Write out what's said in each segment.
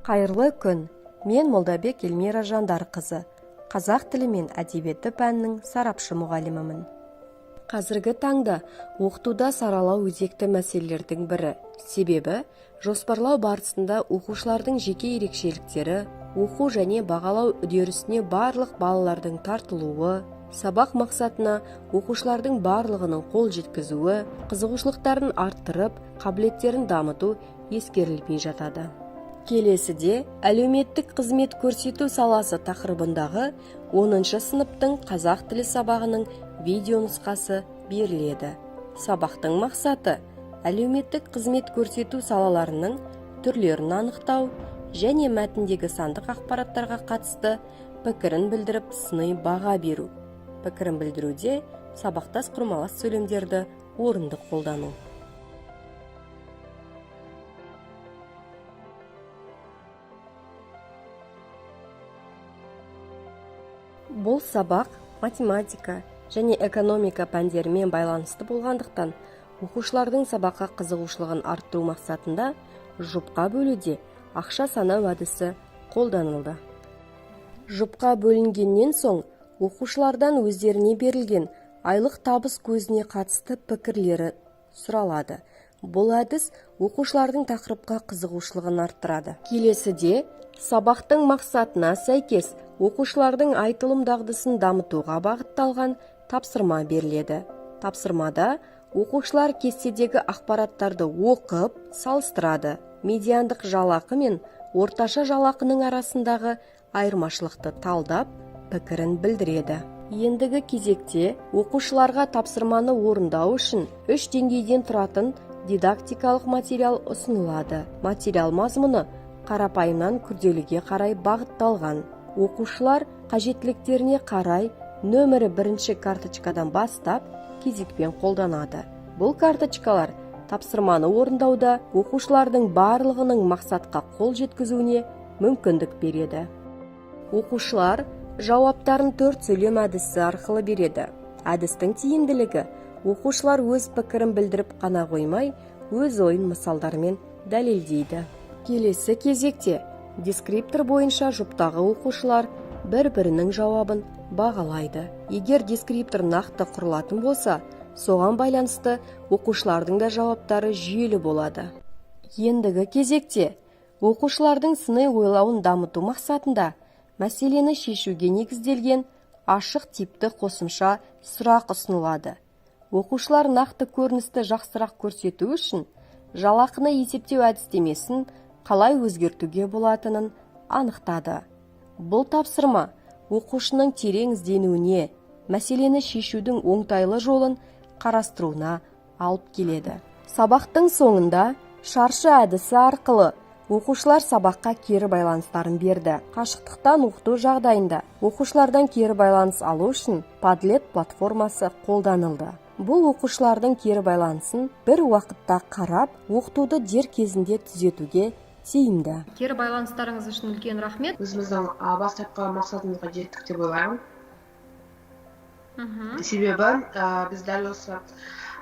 Қайырлы күн, мен Молдабек Эльмира Жандарқызы, қазақ тілі мен әдебиеті пәнінің сарапшы мұғалімімін. Қазіргі таңда оқытуда саралау өзекті мәселелердің бірі. Себебі, жоспарлау барысында оқушылардың жеке ерекшеліктері, оқу және бағалау үдерісіне барлық балалардың тартылуы, сабақ мақсатына оқушылардың барлығының қол жеткізуі, қызығушылықтарын арттырып, қабілеттерін дамыту ескерілмей жатады. Келесіде әлеуметтік қызмет көрсету саласы тақырыбындағы 10-шы сыныптың қазақ тілі сабағының видео нұсқасы беріледі. Сабақтың мақсаты әлеуметтік қызмет көрсету салаларының түрлерін анықтау және мәтіндегі сандық ақпараттарға қатысты пікірін білдіріп сыни баға беру. Пікірін білдіруде сабақтас құрмалас сөйлемдерді орынды қолдану. Бұл сабақ математика және экономика пәндерімен байланысты болғандықтан, оқушылардың сабаққа қызығушылығын арттыру мақсатында жұпқа бөлуде ақша санау әдісі қолданылды. Жұпқа бөлінгеннен соң, оқушылардан өздеріне берілген айлық табыс көзіне қатысты пікірлері сұралады. Бұл әдіс оқушылардың тақырыпқа қызығушылығын арттырады. Келесіде сабақтың мақсатына сәйкес оқушылардың айтылым дағдысын дамытуға бағытталған тапсырма беріледі. Тапсырмада оқушылар кестедегі ақпараттарды оқып, салыстырады. Медиандық жалақы мен орташа жалақының арасындағы айырмашылықты талдап, пікірін білдіреді. Ендігі кезекте оқушыларға тапсырманы орындау үшін 3 деңгейден тұратын дидактикалық материал ұсынылады. Материал мазмұны қарапайымнан күрделіге қарай бағытталған. Оқушылар қажеттіліктеріне қарай нөмірі 1-ші карточкадан бастап кезекпен қолданады. Бұл карточкалар тапсырманы орындауда оқушылардың барлығының мақсатқа қол жеткізуіне мүмкіндік береді. Оқушылар жауаптарын 4 сөйлем әдісі арқылы береді. Әдістің тиімділігі оқушылар өз пікірін білдіріп қана қоймай, өз ойын мысалдармен дәлелдейді. Келесі кезекте дескриптор бойынша жұптағы оқушылар бір-бірінің жауабын бағалайды. Егер дескриптор нақты құрылатын болса, соған байланысты оқушылардың да жауаптары жүйелі болады. Ендігі кезекте оқушылардың сыни ойлауын дамыту мақсатында мәселені шешуге негізделген ашық типті қосымша сұрақ ұсынылады. Оқушылар нақты көріністі жақсырақ көрсету үшін жалақыны есептеу әдістемесін қалай өзгертуге болатынын анықтады. Бұл тапсырма оқушының терең ізденуіне, мәселені шешудің оңтайлы жолын қарастыруына алып келеді. Сабақтың соңында шаршы әдісі арқылы оқушылар сабаққа кері байланыстарын берді. Қашықтықтан оқыту жағдайында оқушылардан кері байланыс алу үшін Padlet платформасы қолданылды. Бұл оқушылардың кері байланысын бір уақытта қарап, оқытуды дер кезінде түзетуге тиімді. Кері байланыстарыңыз үшін үлкен рахмет. Өзіміздің бастапқы мақсатымызға жеттік деп ойлаймын. Себебі біз дәл осы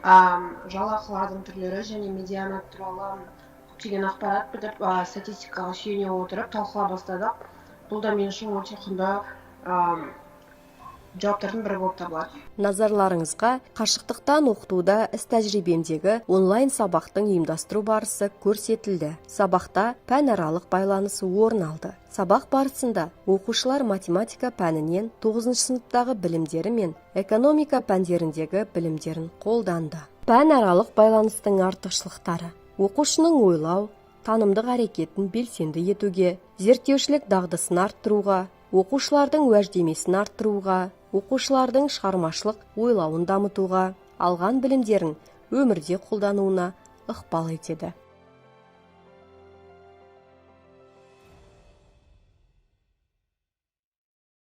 жалақылардың түрлері және медиана туралы көптеген ақпарат біліп, статистикаға сүйене отырып талқылай бастадық. Бұл да мен үшін өте құнды жауаптардың бірі болып табылады. Назарларыңызға қашықтықтан оқытуда іс тәжірибемдегі онлайн сабақтың ұйымдастыру барысы көрсетілді. Сабақта пәнаралық байланысы орын алды. Сабақ барысында оқушылар математика пәнінен 9-шы сыныптағы білімдері мен экономика пәндеріндегі білімдерін қолданды. Пәнаралық байланыстың артықшылықтары: оқушының ойлау, танымдық әрекетін белсенді етуге, зерттеушілік дағдысын арттыруға, оқушылардың уәждемесін арттыруға, оқушылардың шығармашылық ойлауын дамытуға, алған білімдерін өмірде қолдануына ықпал етеді.